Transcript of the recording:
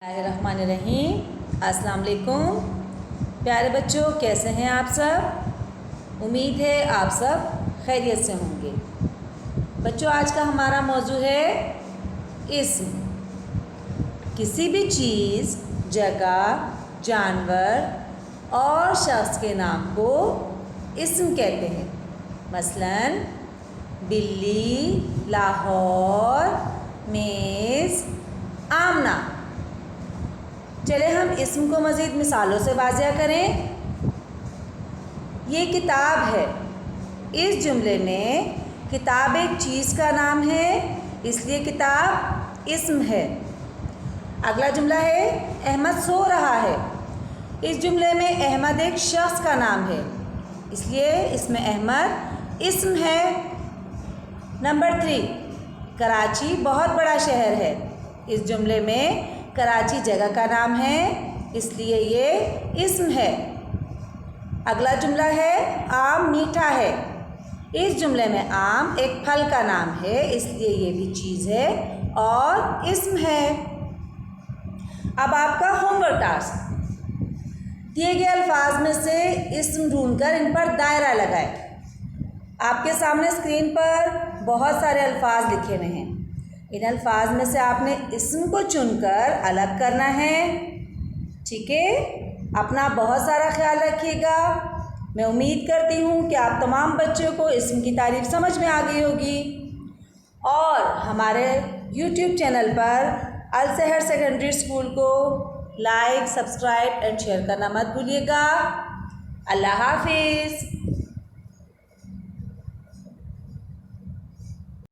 बिस्मिल्लाहिर्रहमानिर्रहीम। अस्सलाम वालेकुम प्यारे बच्चों, कैसे हैं आप सब। उम्मीद है आप सब खैरियत से होंगे। बच्चों, आज का हमारा मौजू है इस्म। किसी भी चीज़, जगह, जानवर और शख्स के नाम को इस्म कहते हैं। मसलन बिल्ली, लाहौर, मेज़, आमना। चले हम इस्म को मज़ीद मिसालों से वाज़िया करें। ये किताब है। इस जुमले में किताब एक चीज़ का नाम है, इसलिए किताब इस्म है। अगला जुमला है अहमद सो रहा है। इस जुमले में अहमद एक शख्स का नाम है, इसलिए इसमें अहमद इस्म है। नंबर 3, कराची बहुत बड़ा शहर है। इस जुमले में कराची जगह का नाम है, इसलिए ये इस्म है। अगला जुमला है आम मीठा है। इस जुमले में आम एक फल का नाम है, इसलिए ये भी चीज़ है और इस्म है। अब आपका होमवर्क टास्क, दिए गए अल्फाज में से इस्म ढूंढकर इन पर दायरा लगाएं। आपके सामने स्क्रीन पर बहुत सारे अल्फाज लिखे हुए हैं। इन अल्फाज में से आपने इस्म को चुनकर अलग करना है। ठीक है, अपना बहुत सारा ख्याल रखिएगा। मैं उम्मीद करती हूँ कि आप तमाम बच्चों को इस्म की तारीफ़ समझ में आ गई होगी। और हमारे YouTube चैनल पर अल सहर सेकेंडरी स्कूल को लाइक, सब्सक्राइब एंड शेयर करना मत भूलिएगा। अल्लाह हाफिज़।